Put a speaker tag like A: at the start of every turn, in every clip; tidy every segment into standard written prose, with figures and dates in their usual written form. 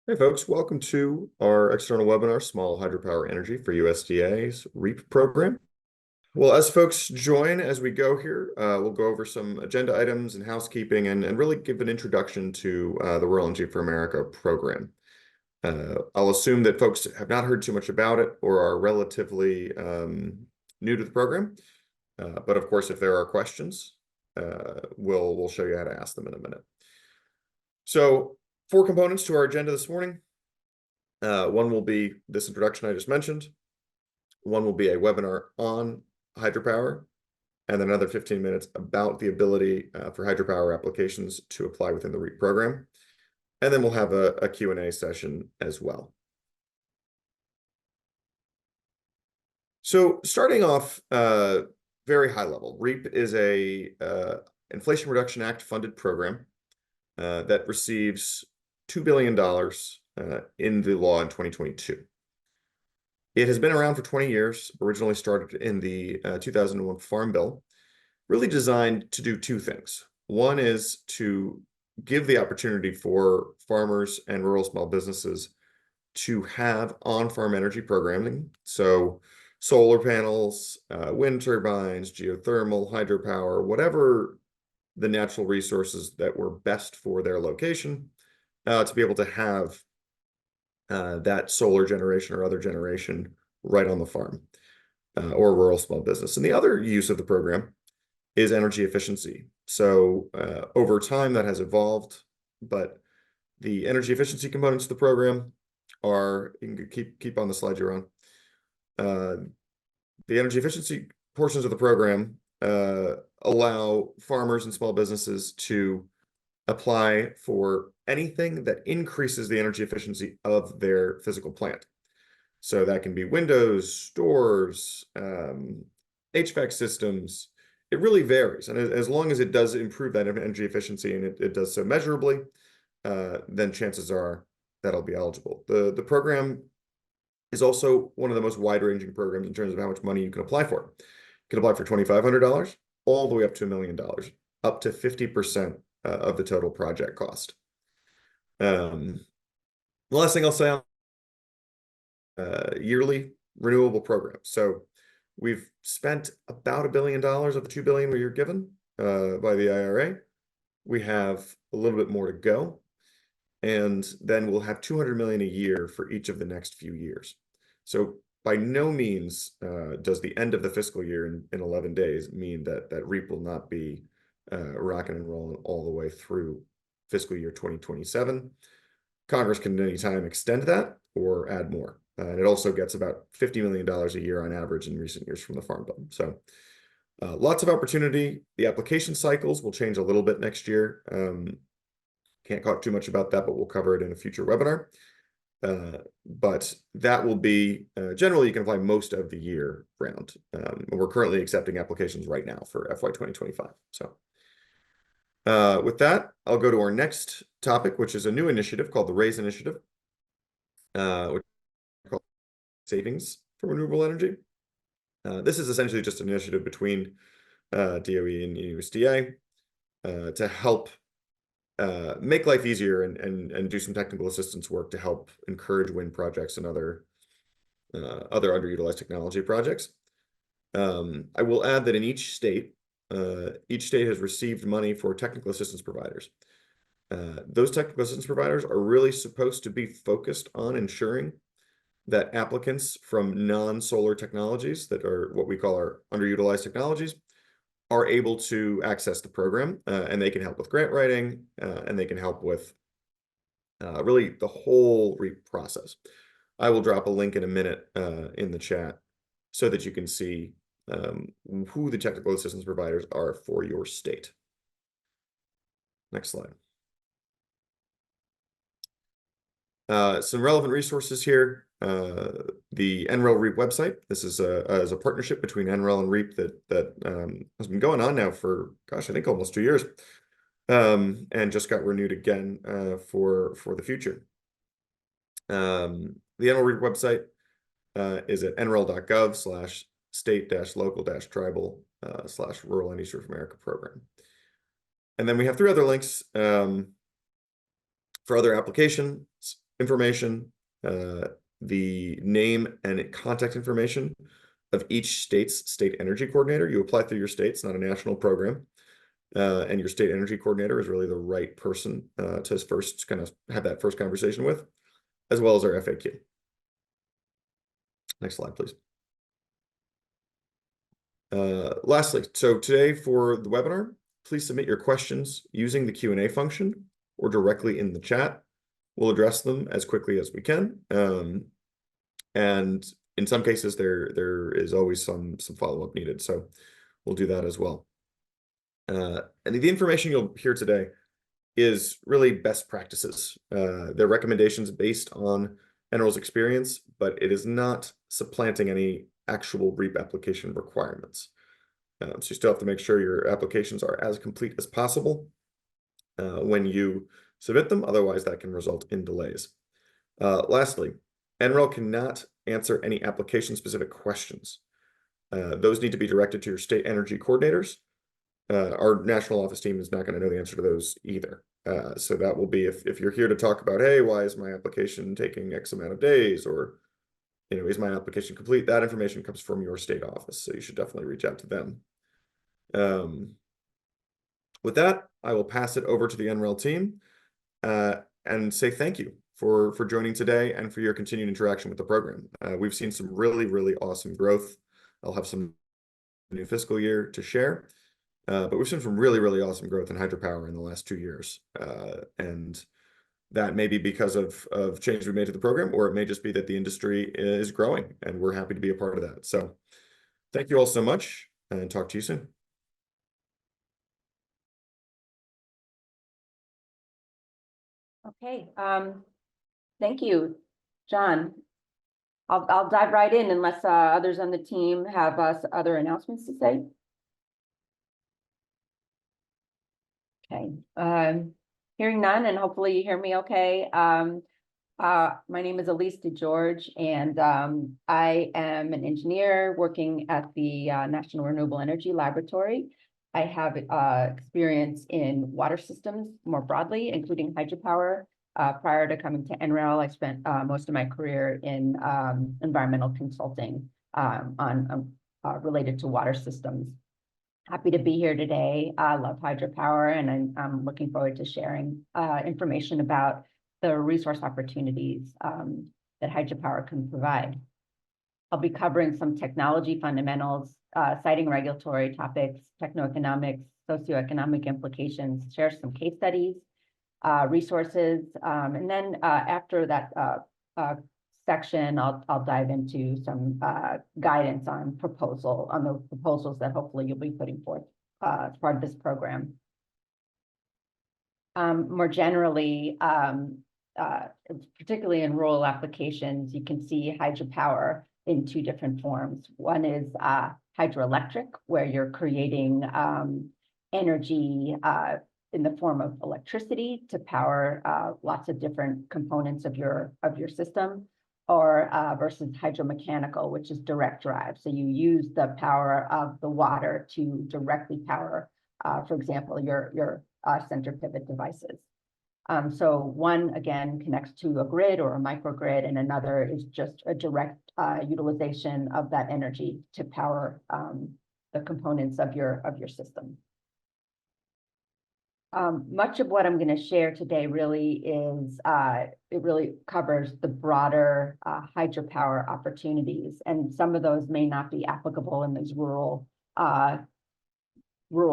A: Hey folks, welcome to our external webinar, Small Hydropower Energy for USDA's REAP program. Well, as folks join as we go here, we'll go over some agenda items and housekeeping and really give an introduction to the Rural Energy for America program. I'll assume that folks have not heard too much about it or are relatively new to the program. But of course, if there are questions, we'll show you how to ask them in a minute. So 4 components to our agenda this morning. One will be this introduction I just mentioned. One will be a webinar on hydropower, and then another 15 minutes about the ability for hydropower applications to apply within the REAP program. And then we'll have a Q&A session as well. So starting off very high level, REAP is a Inflation Reduction Act funded program that receives $2 billion in the law in 2022. It has been around for 20 years, originally started in the 2001 Farm Bill, really designed to do 2 things. One is to give the opportunity for farmers and rural small businesses to have on-farm energy programming. So solar panels, wind turbines, geothermal, hydropower, whatever the natural resources that were best for their location, to be able to have that solar generation or other generation right on the farm or rural small business. And the other use of the program is energy efficiency. So over time that has evolved, but the energy efficiency components of the program are, you can keep on the slide you're on. The energy efficiency portions of the program allow farmers and small businesses to apply for anything that increases the energy efficiency of their physical plant. So that can be windows, doors, HVAC systems. It really varies. And as long as it does improve that energy efficiency and it does so measurably, then chances are that'll be eligible. The program is also one of the most wide-ranging programs in terms of how much money you can apply for. You can apply for $2,500 all the way up to $1 million, up to 50% of the total project cost. The last thing I'll say on yearly renewable program. So we've spent about $1 billion of the $2 billion we were given by the IRA. We have a little bit more to go, and then we'll have $200 million a year for each of the next few years. So by no means does the end of the fiscal year in 11 days mean that REAP will not be rocking and rolling all the way through fiscal year 2027. Congress can at any time extend that or add more. And it also gets about $50 million a year on average in recent years from the Farm Bill. So lots of opportunity. The application cycles will change a little bit next year. Can't talk too much about that, but we'll cover it in a future webinar. But that will be, generally you can apply most of the year round. We're currently accepting applications right now for FY 2025. So with that, I'll go to our next topic, which is a new initiative called the RAISE Initiative, which is called Savings for Renewable Energy. This is essentially just an initiative between DOE and USDA to help make life easier and do some technical assistance work to help encourage wind projects and other underutilized technology projects. I will add that in each state has received money for technical assistance providers. Those technical assistance providers are really supposed to be focused on ensuring that applicants from non-solar technologies that are what we call our underutilized technologies are able to access the program, and they can help with grant writing, and they can help with really the whole REAP process. I will drop a link in a minute in the chat so that you can see who the technical assistance providers are for your state. Next slide. Some relevant resources here. The NREL REAP website. This is a partnership between NREL and REAP that has been going on now for, gosh, I think almost 2 years, and just got renewed again for the future. The NREL REAP website is at nrel.gov/state-local-tribal/Rural Energy for America program. And then we have 3 other links for other applications. information, the name and contact information of each state's state energy coordinator. You apply through your state, it's not a national program. And your state energy coordinator is really the right person to first kind of have that first conversation with, as well as our FAQ. Next slide, please. Lastly, so today for the webinar, please submit your questions using the Q&A function or directly in the chat. We'll address them as quickly as we can. And in some cases, there is always some follow-up needed. So we'll do that as well. And the information you'll hear today is really best practices. They're recommendations based on NREL's experience, but it is not supplanting any actual REAP application requirements. So you still have to make sure your applications are as complete as possible when you submit them. Otherwise, that can result in delays. Lastly, NREL cannot answer any application-specific questions. Those need to be directed to your state energy coordinators. Our national office team is not going to know the answer to those either. So that will be if you're here to talk about, hey, why is my application taking X amount of days, or is my application complete? That information comes from your state office, so you should definitely reach out to them. With that, I will pass it over to the NREL team and say thank you for joining today and for your continued interaction with the program. We've seen some really, really awesome growth. I'll have some new fiscal year to share. But we've seen some really, really awesome growth in hydropower in the last 2 years. And that may be because of changes we made to the program, or it may just be that the industry is growing, and we're happy to be a part of that. So thank you all so much, and talk to you soon.
B: Okay, thank you, John. I'll dive right in unless others on the team have other announcements to say. Okay, hearing none, and hopefully you hear me okay. My name is Elise DeGeorge, and I am an engineer working at the National Renewable Energy Laboratory. I have experience in water systems more broadly, including hydropower. Prior to coming to NREL, I spent most of my career in environmental consulting related to water systems. Happy to be here today. I love hydropower, and I'm looking forward to sharing information about the resource opportunities that hydropower can provide. I'll be covering some technology fundamentals, citing regulatory topics, techno-economics, socioeconomic implications, share some case studies, resources, and then after that section, I'll dive into some guidance on the proposals that hopefully you'll be putting forth as part of this program. More generally, particularly in rural applications, you can see hydropower in 2 different forms. One is hydroelectric, where you're creating energy in the form of electricity to power lots of different components of your system, or versus hydromechanical, which is direct drive. So you use the power of the water to directly power, for example, your center pivot devices. So one, again, connects to a grid or a microgrid, and another is just a direct utilization of that energy to power the components of your system. Much of what I'm going to share today really is, it really covers the broader hydropower opportunities, and some of those may not be applicable in these rural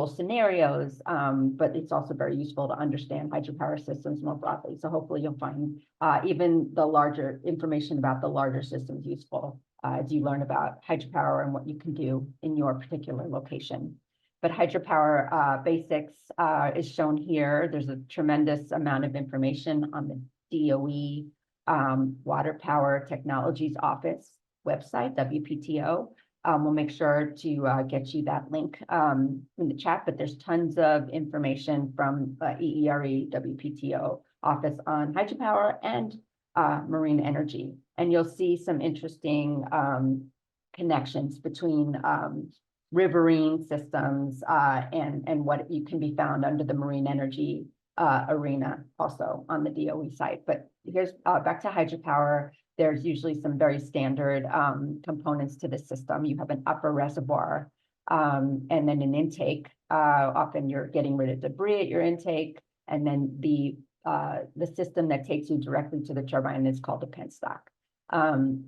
B: scenarios, but it's also very useful to understand hydropower systems more broadly. So hopefully you'll find even the larger information about the larger systems useful as you learn about hydropower and what you can do in your particular location. But hydropower basics is shown here. There's a tremendous amount of information on the DOE Water Power Technologies Office website, WPTO. We'll make sure to get you that link in the chat, but there's tons of information from EERE WPTO office on hydropower and marine energy. And you'll see some interesting connections between riverine systems and what you can be found under the marine energy arena also on the DOE site. But here's back to hydropower. There's usually some very standard components to the system. You have an upper reservoir and then an intake. Often you're getting rid of debris at your intake, and then the system that takes you directly to the turbine is called a penstock. And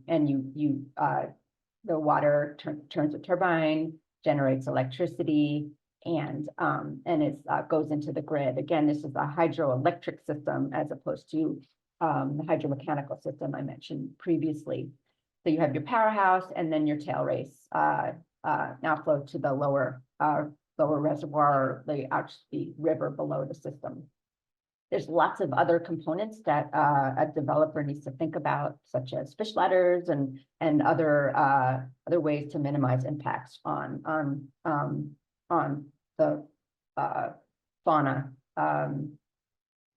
B: the water turns the turbine, generates electricity, and it goes into the grid. Again, this is a hydroelectric system as opposed to the hydromechanical system I mentioned previously. So you have your powerhouse and then your tail race now flow to the lower reservoir, the river below the system. There's lots of other components that a developer needs to think about, such as fish ladders and other ways to minimize impacts on the fauna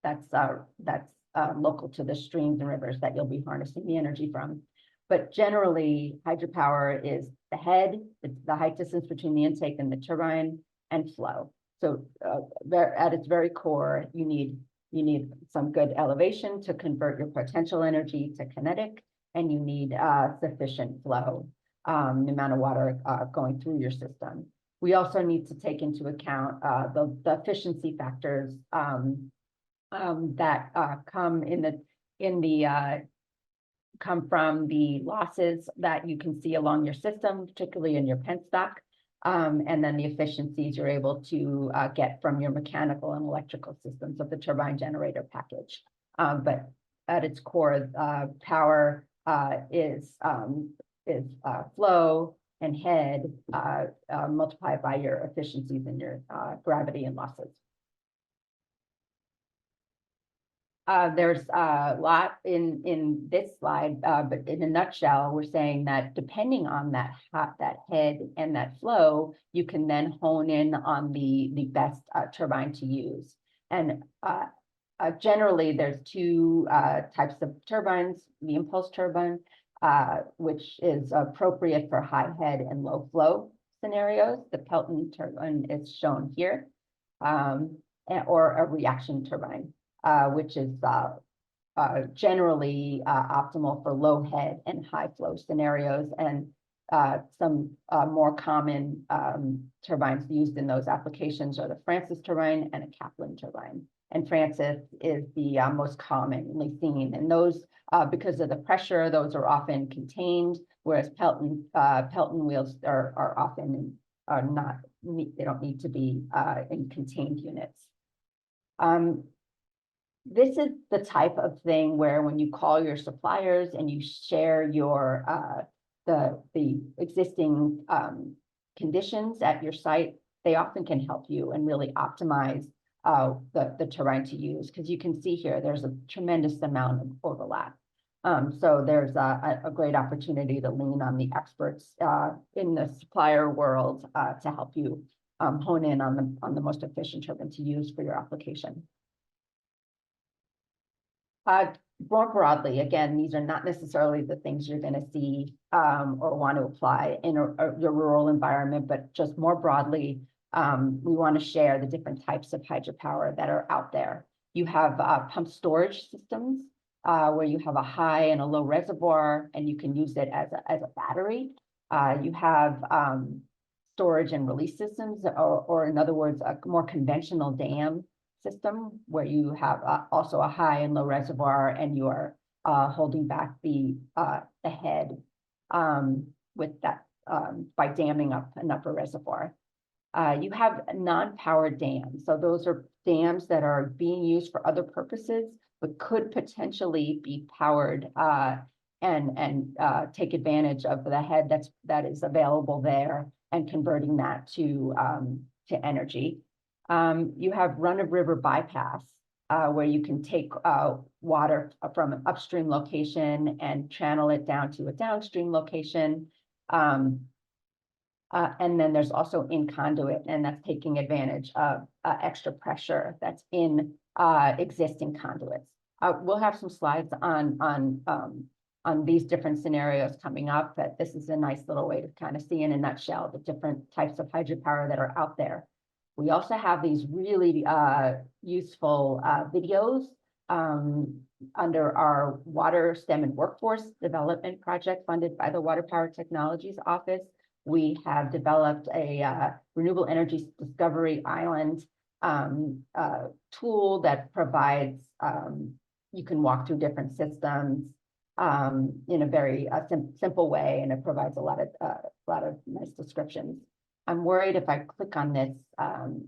B: that's local to the streams and rivers that you'll be harnessing the energy from. But generally, hydropower is the head, the height distance between the intake and the turbine, and flow. So at its very core, you need some good elevation to convert your potential energy to kinetic, and you need sufficient flow, the amount of water going through your system. We also need to take into account the efficiency factors that come from the losses that you can see along your system, particularly in your penstock, and then the efficiencies you're able to get from your mechanical and electrical systems of the turbine generator package. But at its core, power is flow and head multiplied by your efficiencies and your gravity and losses. There's a lot in this slide, but in a nutshell, we're saying that depending on that head and that flow, you can then hone in on the best turbine to use. And generally, there's two types of turbines: the impulse turbine, which is appropriate for high head and low flow scenarios. The Pelton turbine is shown here, or a reaction turbine, which is generally optimal for low head and high flow scenarios. And some more common turbines used in those applications are the Francis turbine and a Kaplan turbine. And Francis is the most commonly seen. And those, because of the pressure, those are often contained, whereas Pelton wheels are often not, they don't need to be in contained units. This is the type of thing where when you call your suppliers and you share your the existing conditions at your site, they often can help you and really optimize the turbine to use, because you can see here there's a tremendous amount of overlap. So there's a great opportunity to lean on the experts in the supplier world to help you hone in on the most efficient turbine to use for your application. More broadly, again, these are not necessarily the things you're going to see or want to apply in your rural environment, but just more broadly, we want to share the different types of hydropower that are out there. You have pump storage systems where you have a high and a low reservoir, and you can use it as a battery. You have storage and release systems, or in other words, a more conventional dam system where you have also a high and low reservoir, and you are holding back the head with that by damming up an upper reservoir. You have non-powered dams. So those are dams that are being used for other purposes, but could potentially be powered and take advantage of the head that is available there and converting that to energy. You have run-of-river bypass, where you can take water from an upstream location and channel it down to a downstream location. And then there's also in conduit, and that's taking advantage of extra pressure that's in existing conduits. We'll have some slides on these different scenarios coming up, but this is a nice little way to kind of see in a nutshell the different types of hydropower that are out there. We also have these really useful videos under our Water STEM and Workforce Development Project funded by the Water Power Technologies Office. We have developed a renewable energy discovery island tool that provides, you can walk through different systems in a very simple way, and it provides a lot of nice descriptions. I'm worried if I click on this,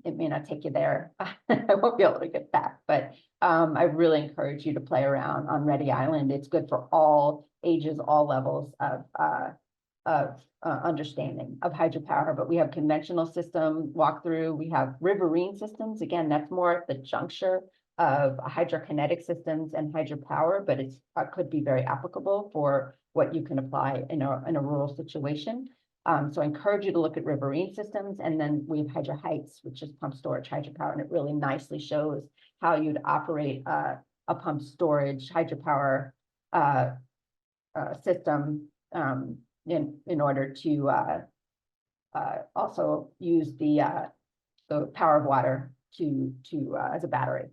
B: it may not take you there. I won't be able to get back, but I really encourage you to play around on Ready Island. It's good for all ages, all levels of understanding of hydropower. But we have conventional system walkthrough. We have riverine systems. Again, that's more at the juncture of hydrokinetic systems and hydropower, but it's could be very applicable for what you can apply in a rural situation. So I encourage you to look at riverine systems, and then we have Hydro Heights, which is pump storage hydropower, and it really nicely shows how you'd operate a pump storage hydropower system in order to also use the power of water to as a battery.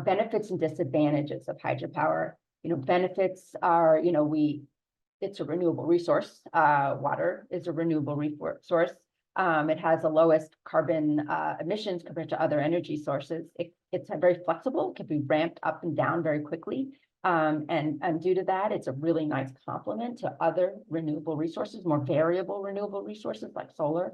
B: Benefits and disadvantages of hydropower. Benefits are, it's a renewable resource. Water is a renewable resource. It has the lowest carbon emissions compared to other energy sources. It's very flexible, it can be ramped up and down very quickly. And due to that, it's a really nice complement to other renewable resources, more variable renewable resources like solar.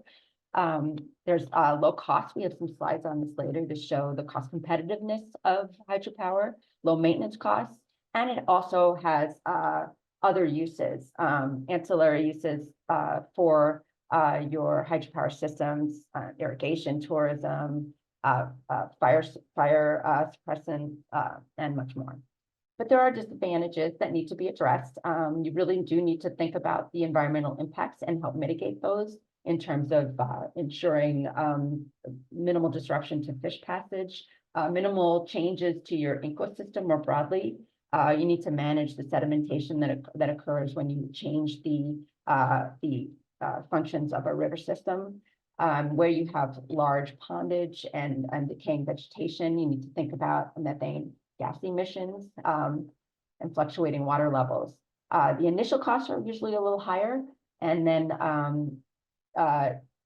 B: There's low cost. We have some slides on this later to show the cost competitiveness of hydropower, low maintenance costs, and it also has other uses, ancillary uses for your hydropower systems, irrigation, tourism, fire suppressant, and much more. But there are disadvantages that need to be addressed. You really do need to think about the environmental impacts and help mitigate those in terms of ensuring minimal disruption to fish passage, minimal changes to your ecosystem more broadly. You need to manage the sedimentation that occurs when you change the functions of a river system. Where you have large pondage and decaying vegetation, you need to think about methane gas emissions and fluctuating water levels. The initial costs are usually a little higher, and then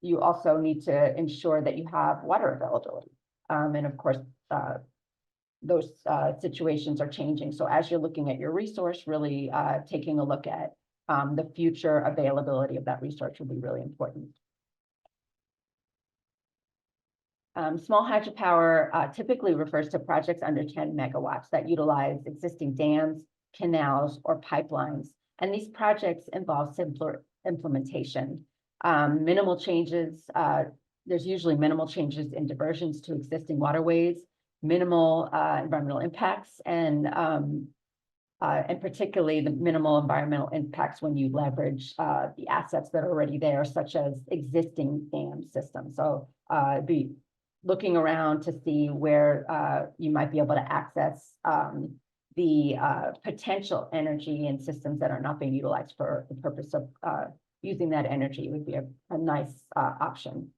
B: you also need to ensure that you have water availability. And of course, those situations are changing. So as you're looking at your resource, really taking a look at the future availability of that resource will be really important. Small hydropower typically refers to projects under 10 megawatts that utilize existing dams, canals, or pipelines. And these projects involve simpler implementation. Minimal changes, there's usually minimal changes in diversions to existing waterways, minimal environmental impacts, and particularly the minimal environmental impacts when you leverage the assets that are already there, such as existing dam systems. So be looking around to see where you might be able to access the potential energy and systems that are not being utilized for the purpose of using that energy would be a nice option.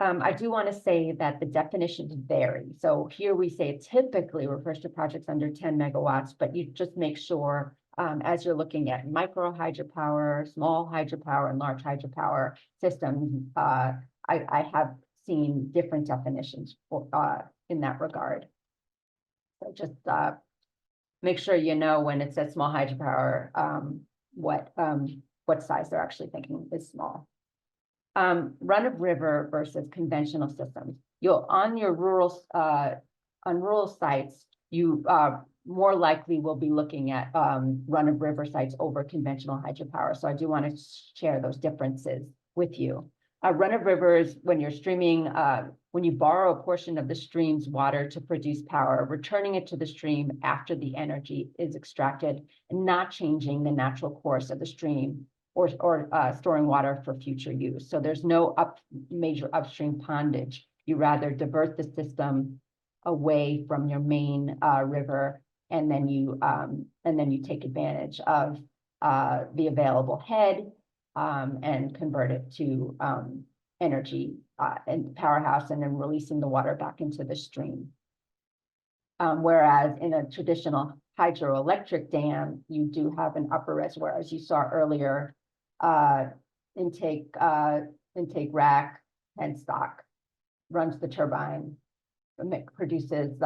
B: I do want to say that the definitions vary. So here we say it typically refers to projects under 10 megawatts, but you just make sure as you're looking at micro hydropower, small hydropower, and large hydropower systems, I have seen different definitions for, in that regard. So just make sure you know when it says small hydropower, what size they're actually thinking is small. Run of river versus conventional systems. On rural sites, you more likely will be looking at run of river sites over conventional hydropower. So I do want to share those differences with you. Run of rivers, when you're streaming, when you borrow a portion of the stream's water to produce power, returning it to the stream after the energy is extracted, and not changing the natural course of the stream or storing water for future use. So there's no major upstream pondage. You rather divert the system away from your main river, and then you take advantage of the available head and convert it to energy and powerhouse and then releasing the water back into the stream. Whereas in a traditional hydroelectric dam, you do have an upper reservoir, as you saw earlier, intake rack and stock runs the turbine, produces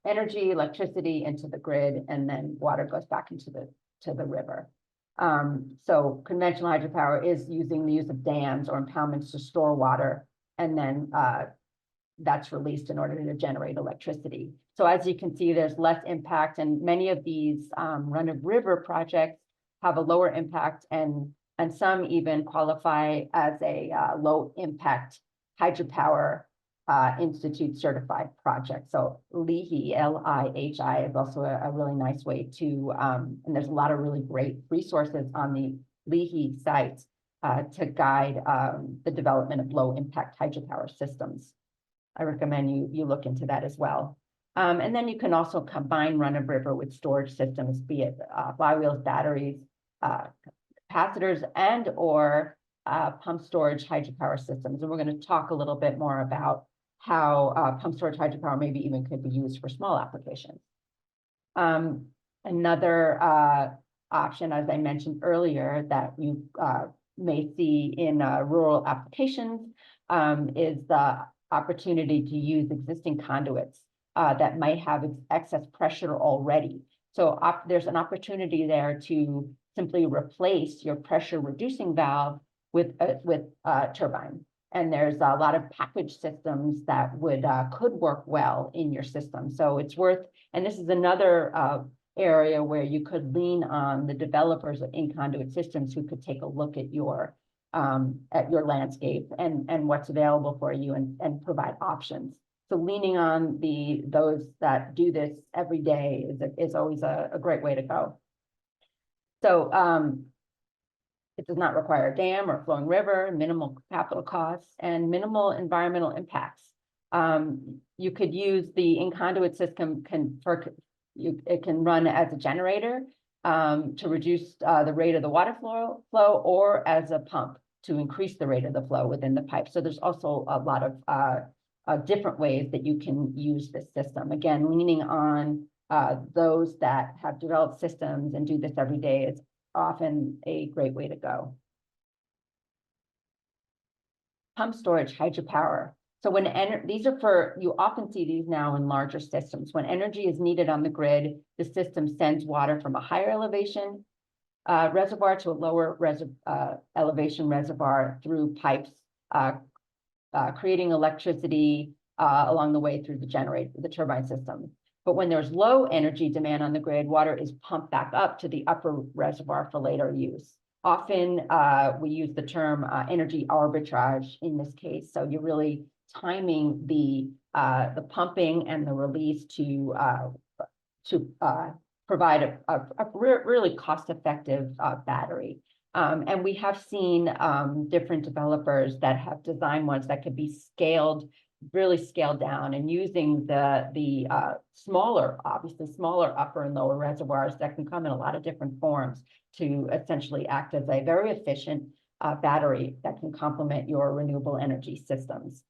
B: energy, electricity into the grid, and then water goes back into the river. So conventional hydropower is using the use of dams or impoundments to store water, and then that's released in order to generate electricity. So as you can see, there's less impact, and many of these run-of-river projects have a lower impact, and some even qualify as a low-impact hydropower Institute certified project. So LIHI, L-I-H-I, is also a really nice way to, and there's a lot of really great resources on the LIHI site to guide the development of low-impact hydropower systems. I recommend you look into that as well. And then you can also combine run-of-river with storage systems, be it flywheels, batteries, capacitors, and or pump storage hydropower systems. And we're going to talk a little bit more about how pump storage hydropower maybe even could be used for small applications. Another option, as I mentioned earlier, that you may see in rural applications is the opportunity to use existing conduits that might have excess pressure already. So there's an opportunity there to simply replace your pressure reducing valve with a turbine. And there's a lot of package systems that could work well in your system. So it's worth, and this is another area where you could lean on the developers of in-conduit systems who could take a look at your landscape and what's available for you and provide options. So leaning on those that do this every day is always a great way to go. So it does not require a dam or flowing river, minimal capital costs, and minimal environmental impacts. You could use the in-conduit system it can run as a generator to reduce the rate of the water flow or as a pump to increase the rate of the flow within the pipe. So there's also a lot of different ways that you can use this system. Again, leaning on those that have developed systems and do this every day is often a great way to go. Pump storage hydropower. So when these are you often see these now in larger systems. When energy is needed on the grid, the system sends water from a higher elevation reservoir to a lower elevation reservoir through pipes, creating electricity along the way through the turbine system. But when there's low energy demand on the grid, water is pumped back up to the upper reservoir for later use. Often we use the term energy arbitrage in this case. So you're really timing the pumping and the release to provide a really cost-effective battery. And we have seen different developers that have designed ones that could be really scaled down, and using the smaller upper and lower reservoirs that can come in a lot of different forms to essentially act as a very efficient battery that can complement your renewable energy systems.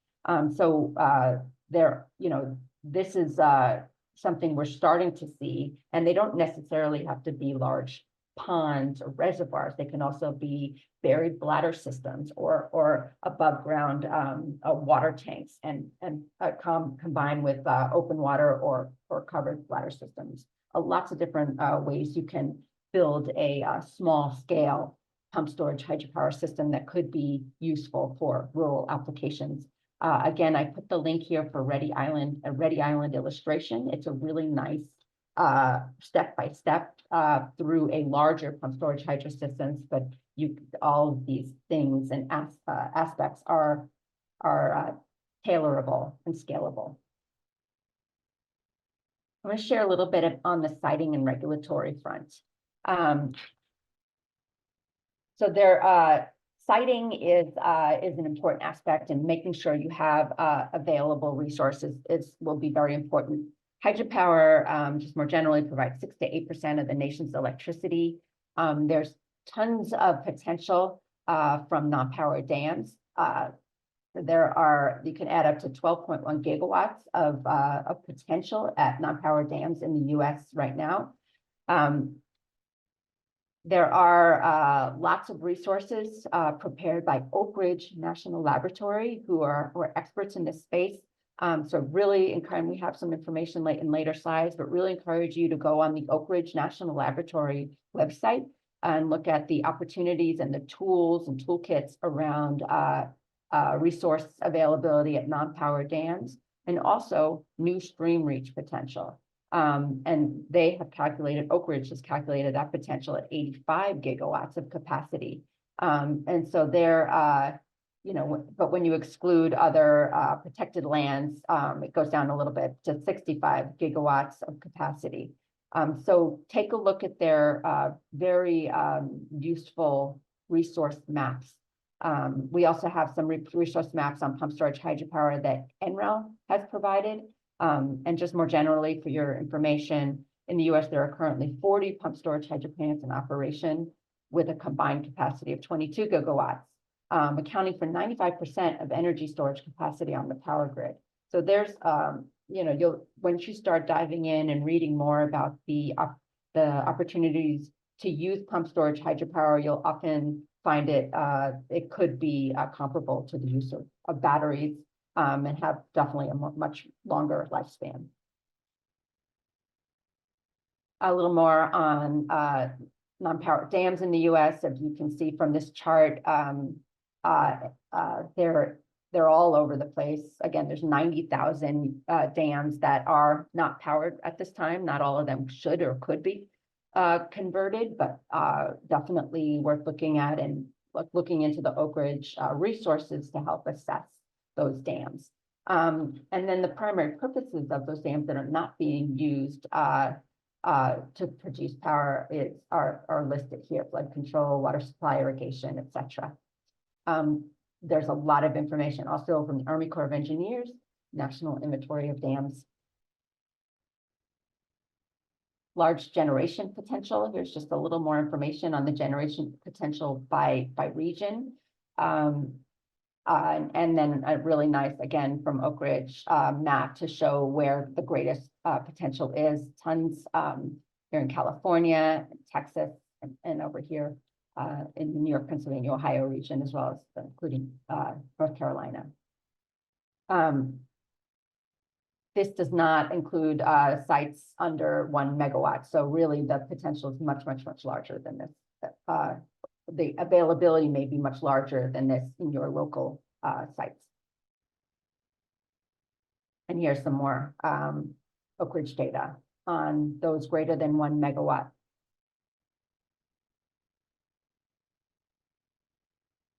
B: This is something we're starting to see, and they don't necessarily have to be large ponds or reservoirs. They can also be buried bladder systems or above ground water tanks and combined with open water or covered bladder systems. Lots of different ways you can build a small scale pump storage hydropower system that could be useful for rural applications. Again, I put the link here for a Ready Island illustration. It's a really nice step-by-step through a larger pump storage hydro systems, but all of these things and aspects are tailorable and scalable. I'm going to share a little bit on the siting and regulatory front. Siting is an important aspect, and making sure you have available resources will be very important. Hydropower, just more generally, provides 6 to 8% of the nation's electricity. There's tons of potential from non-power dams. you can add up to 12.1 gigawatts of potential at non-power dams in the US right now. There are lots of resources prepared by Oak Ridge National Laboratory, who are experts in this space. So really encourage, we have some information in later slides, but really encourage you to go on the Oak Ridge National Laboratory website and look at the opportunities and the tools and toolkits around resource availability at non-power dams, and also new stream reach potential. And they have calculated, Oak Ridge has calculated that potential at 85 gigawatts of capacity. And so they're, you know, but when you exclude other protected lands, it goes down a little bit to 65 gigawatts of capacity. So take a look at their very useful resource maps. We also have some resource maps on pump storage hydropower that NREL has provided. And just more generally for your information, in the US, there are currently 40 pump storage hydro plants in operation with a combined capacity of 22 gigawatts, accounting for 95% of energy storage capacity on the power grid. So there's, you know, once you start diving in and reading more about the opportunities to use pump storage hydropower, you'll often find it could be comparable to the use of batteries, and have definitely a much longer lifespan. A little more on non-power dams in the US. As you can see from this chart, they're all over the place. Again, there's 90,000 dams that are not powered at this time. Not all of them should or could be converted, but definitely worth looking at and looking into the Oak Ridge resources to help assess those dams. And then the primary purposes of those dams that are not being used to produce power are listed here: flood control, water supply, irrigation, etc. There's a lot of information also from the Army Corps of Engineers, National Inventory of Dams. Large generation potential. Here's just a little more information on the generation potential by region. And then a really nice, again, from Oak Ridge map to show where the greatest potential is. Tons here in California, Texas, and over here in the New York, Pennsylvania, Ohio region, as well as including North Carolina. This does not include sites under 1 megawatt. So really the potential is much, much, much larger than this. The availability may be much larger than this in your local sites. And here's some more Oak Ridge data on those greater than 1 megawatt.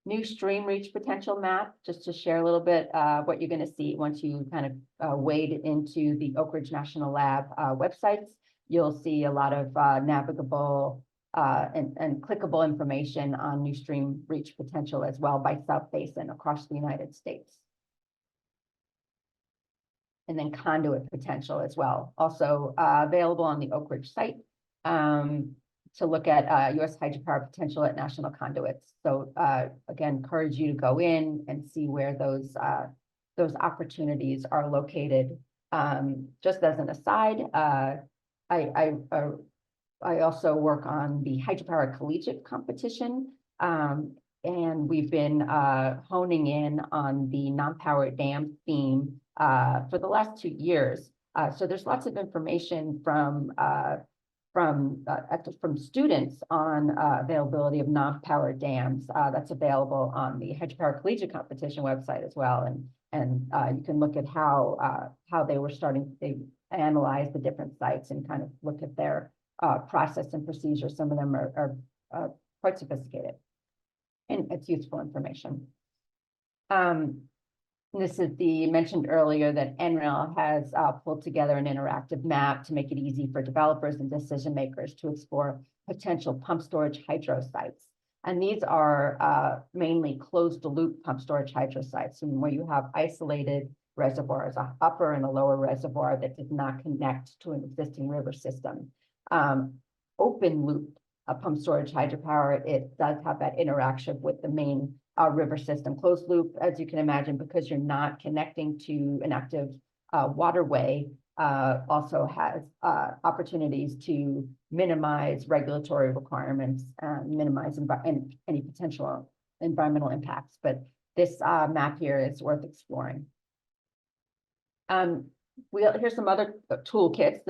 B: New stream reach potential map, just to share a little bit what you're going to see once you kind of wade into the Oak Ridge National Lab websites. You'll see a lot of navigable and clickable information on new stream reach potential as well by South Basin across the United States. And then conduit potential as well, also available on the Oak Ridge site to look at US hydropower potential at national conduits. So again, encourage you to go in and see where those opportunities are located. Just as an aside, I also work on the Hydropower Collegiate competition, and we've been honing in on the non-powered dam theme for the last 2 years. So there's lots of information from students on availability of non-powered dams that's available on the Hydropower Collegiate competition website as well, and you can look at how they were they analyze the different sites and kind of look at their process and procedure. Some of them are quite sophisticated, and it's useful information. This is mentioned earlier that NREL has pulled together an interactive map to make it easy for developers and decision makers to explore potential pump storage hydro sites. And these are mainly closed loop pump storage hydro sites, where you have isolated reservoirs, an upper and a lower reservoir that does not connect to an existing river system. Open loop pump storage hydropower, it does have that interaction with the main river system. Closed loop, as you can imagine, because you're not connecting to an active waterway, also has opportunities to minimize regulatory requirements, minimize any potential environmental impacts. But this map here is worth exploring. Here's some other toolkits.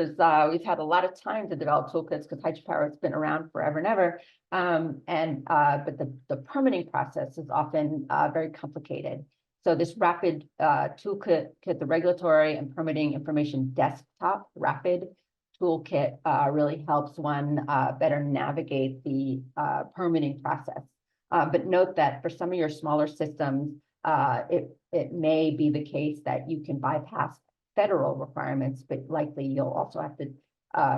B: We've had a lot of time to develop toolkits because hydropower has been around forever and ever. But the permitting process is often very complicated. So this rapid toolkit, the regulatory and permitting information desktop rapid toolkit really helps one better navigate the permitting process. But note that for some of your smaller systems, it may be the case that you can bypass federal requirements, but likely you'll also have to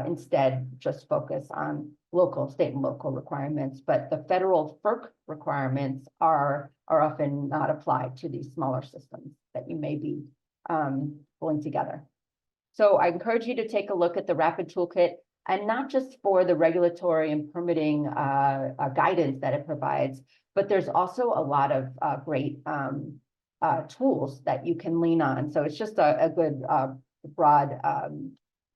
B: instead just focus on state and local requirements. But the federal FERC requirements are often not applied to these smaller systems that you may be pulling together. So I encourage you to take a look at the Rapid Toolkit, and not just for the regulatory and permitting guidance that it provides, but there's also a lot of great tools that you can lean on. So it's just a good broad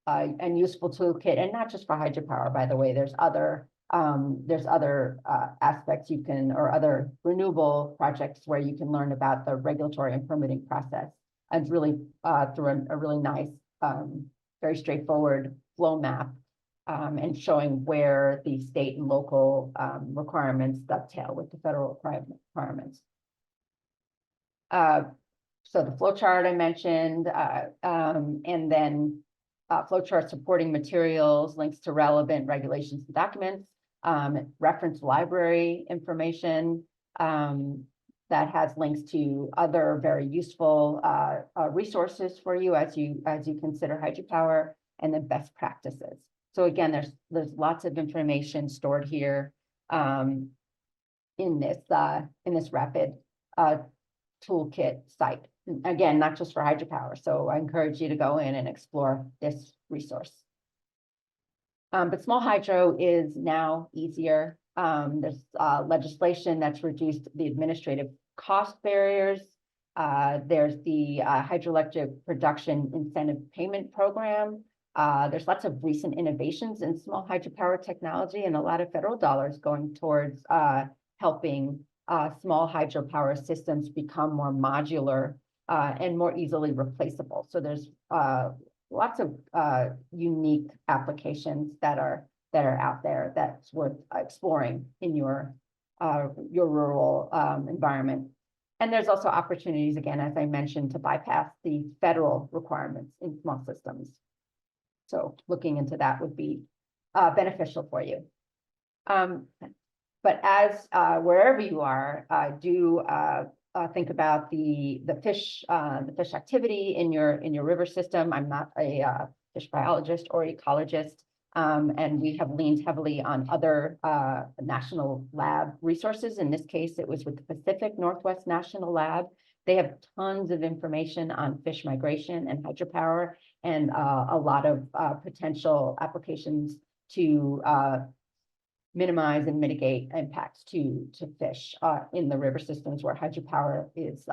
B: and useful toolkit, and not just for hydropower, by the way. There's other aspects you can, or other renewable projects where you can learn about the regulatory and permitting process, and really through a really nice, very straightforward flow map, and showing where the state and local requirements dovetail with the federal requirements. So the flow chart I mentioned, and then flow chart supporting materials, links to relevant regulations and documents, reference library information that has links to other very useful resources for you as you consider hydropower, and then best practices. So again, there's lots of information stored here in this rapid toolkit site. Again, not just for hydropower. So I encourage you to go in and explore this resource. But small hydro is now easier. There's legislation that's reduced the administrative cost barriers. There's the Hydroelectric Production Incentive Payment Program. There's lots of recent innovations in small hydropower technology, and a lot of federal dollars going towards helping small hydropower systems become more modular and more easily replaceable. So there's lots of unique applications that are out there that's worth exploring in your rural environment. And there's also opportunities, again, as I mentioned, to bypass the federal requirements in small systems. So looking into that would be beneficial for you. But as wherever you are, do think about the fish activity in your river system. I'm not a fish biologist or ecologist, and we have leaned heavily on other national lab resources. In this case, it was with the Pacific Northwest National Lab. They have tons of information on fish migration and hydropower, and a lot of potential applications to minimize and mitigate impacts to fish in the river systems where hydropower is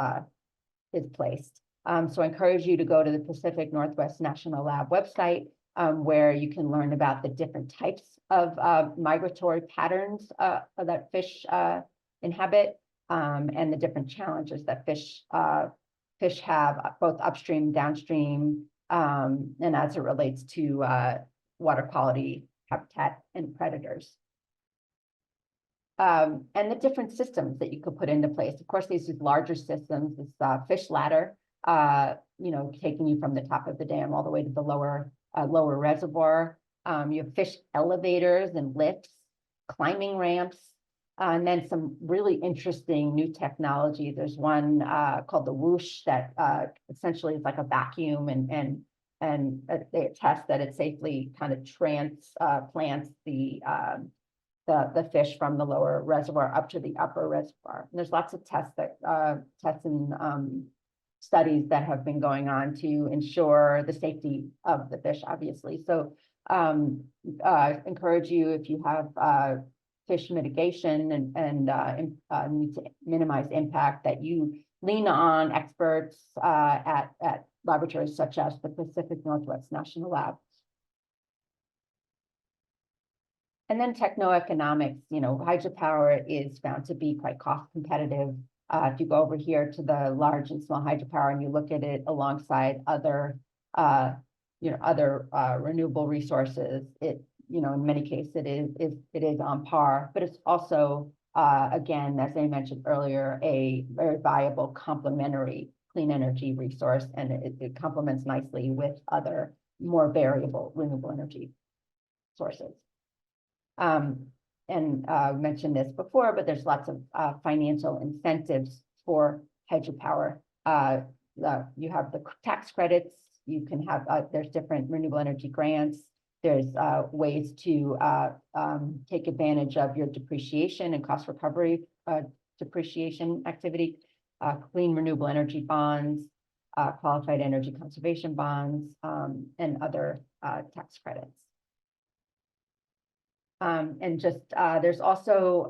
B: placed. So I encourage you to go to the Pacific Northwest National Lab website, where you can learn about the different types of migratory patterns that fish inhabit, and the different challenges that fish have both upstream, downstream, and as it relates to water quality, habitat, and predators. And the different systems that you could put into place. Of course, these larger systems, this fish ladder, taking you from the top of the dam all the way to the lower reservoir. You have fish elevators and lifts, climbing ramps, and then some really interesting new technology. There's one called the Whoosh that essentially is like a vacuum, and they attest that it safely kind of transplants the fish from the lower reservoir up to the upper reservoir. And there's lots of tests and studies that have been going on to ensure the safety of the fish, obviously. So encourage you, if you have fish mitigation and need to minimize impact, that you lean on experts at laboratories such as the Pacific Northwest National Lab. And then techno-economics, hydropower is found to be quite cost competitive. If you go over here to the large and small hydropower and you look at it alongside other, renewable resources, in many cases it is on par, but it's also, again, as I mentioned earlier, a very viable complementary clean energy resource, and it complements nicely with other more variable renewable energy sources. Mentioned this before, but there's lots of financial incentives for hydropower. You have the tax credits. You can have there's different renewable energy grants. There's ways to take advantage of your depreciation and cost recovery depreciation activity, clean renewable energy bonds, qualified energy conservation bonds, and other tax credits. There's also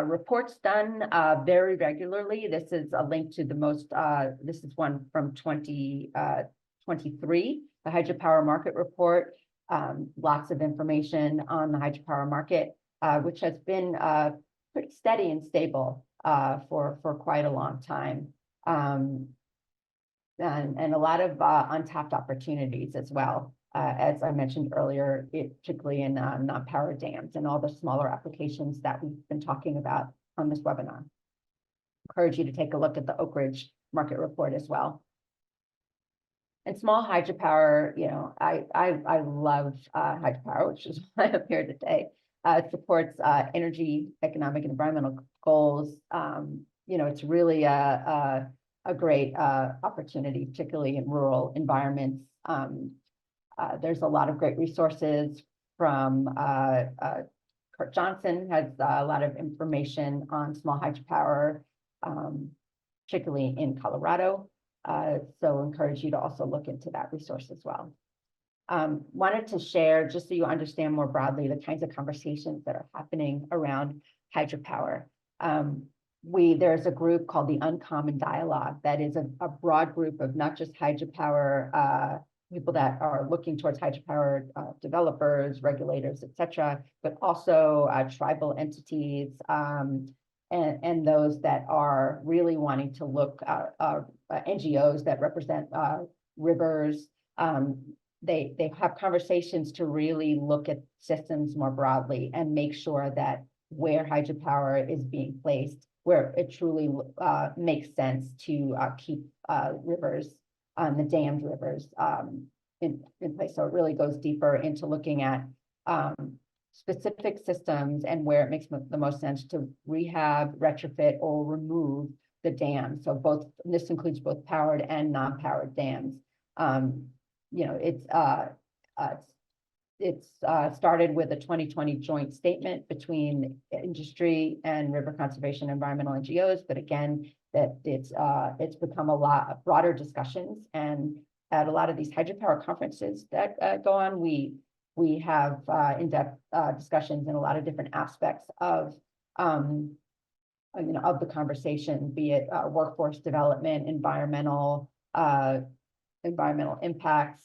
B: reports done very regularly. This is a link to the most, this is one from 2023, the Hydropower Market Report. Lots of information on the hydropower market, which has been pretty steady and stable for quite a long time. And a lot of untapped opportunities as well. As I mentioned earlier, particularly in non-power dams and all the smaller applications that we've been talking about on this webinar. Encourage you to take a look at the Oak Ridge Market Report as well. And small hydropower, I love hydropower, which is why I'm here today. It supports energy, economic, and environmental goals. It's really a great opportunity, particularly in rural environments. There's a lot of great resources from Kurt Johnson has a lot of information on small hydropower, particularly in Colorado. So encourage you to also look into that resource as well. Wanted to share, just so you understand more broadly, the kinds of conversations that are happening around hydropower. There's a group called the Uncommon Dialogue that is a broad group of not just hydropower people that are looking towards hydropower developers, regulators, et cetera, but also tribal entities and those that are really wanting to look NGOs that represent rivers. They have conversations to really look at systems more broadly and make sure that where hydropower is being placed, where it truly makes sense to keep rivers, the dammed rivers in place. So it really goes deeper into looking at specific systems and where it makes the most sense to rehab, retrofit, or remove the dam. So this includes both powered and non-powered dams. It's started with a 2020 joint statement between industry and river conservation environmental NGOs, but again, that it's become a lot broader discussions. And at a lot of these hydropower conferences that go on, we have in-depth discussions in a lot of different aspects of of the conversation, be it workforce development, environmental impacts,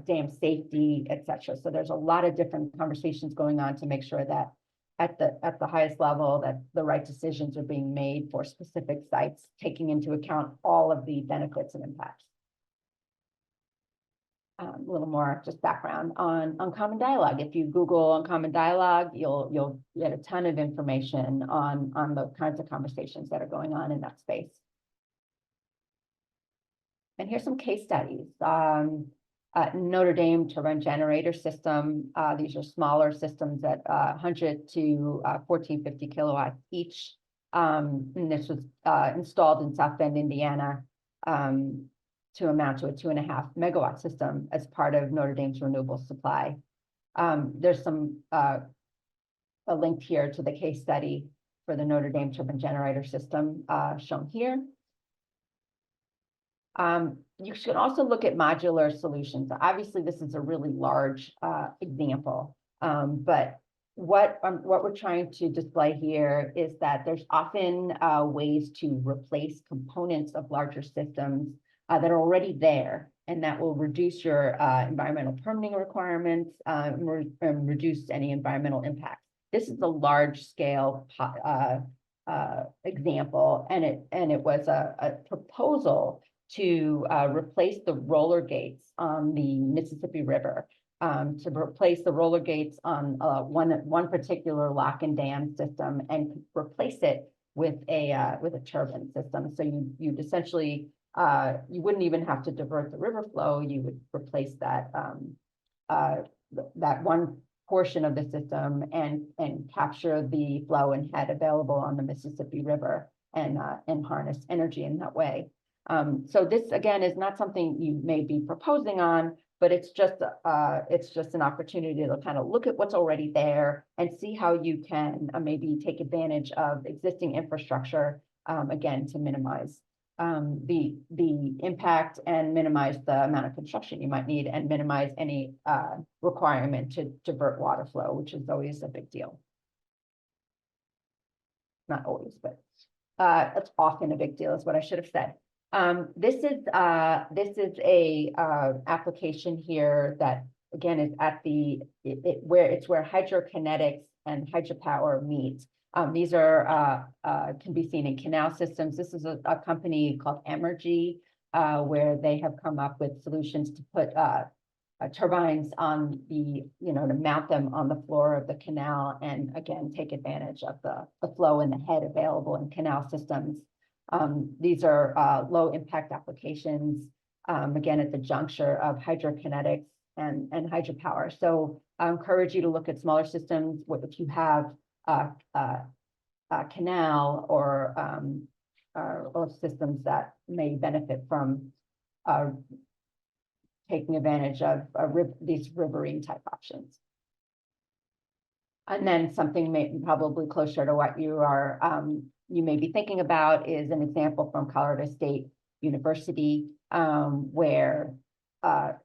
B: dam safety, et cetera. So there's a lot of different conversations going on to make sure that at the highest level that the right decisions are being made for specific sites, taking into account all of the benefits and impacts. A little more just background on Uncommon Dialogue. If you Google Uncommon Dialogue, you'll get a ton of information on the kinds of conversations that are going on in that space. And here's some case studies. Notre Dame turbine generator system. These are smaller systems at 100 to 1450 kilowatts each. And this was installed in South Bend, Indiana, to amount to a 2.5 megawatt system as part of Notre Dame's renewable supply. There's a link here to the case study for the Notre Dame turbine generator system shown here. You should also look at modular solutions. Obviously, this is a really large example, But what we're trying to display here is that there's often ways to replace components of larger systems that are already there, and that will reduce your environmental permitting requirements and reduce any environmental impacts. This is a large scale example, and it was a proposal to replace the roller gates on the Mississippi River, to replace the roller gates on one particular lock and dam system, and replace it with a turbine system. So you'd essentially you wouldn't even have to divert the river flow. You would replace that that one portion of the system and capture the flow and head available on the Mississippi River and harness energy in that way. So this again is not something you may be proposing on, but it's just an opportunity to kind of look at what's already there and see how you can maybe take advantage of existing infrastructure, again, to minimize the impact and minimize the amount of construction you might need, and minimize any requirement to divert water flow, which is always a big deal. Not always, but it's often a big deal is what I should have said. This is a application here that again is at where hydrokinetics and hydropower meet. These are can be seen in canal systems. This is a company called Emergy, where they have come up with solutions to put turbines on to mount them on the floor of the canal, and again take advantage of the flow and the head available in canal systems. These are low impact applications, again at the juncture of hydrokinetics and hydropower. So I encourage you to look at smaller systems. If you have a canal or systems that may benefit from taking advantage of these riverine type options. And then something probably closer to what you may be thinking about is an example from Colorado State University, where a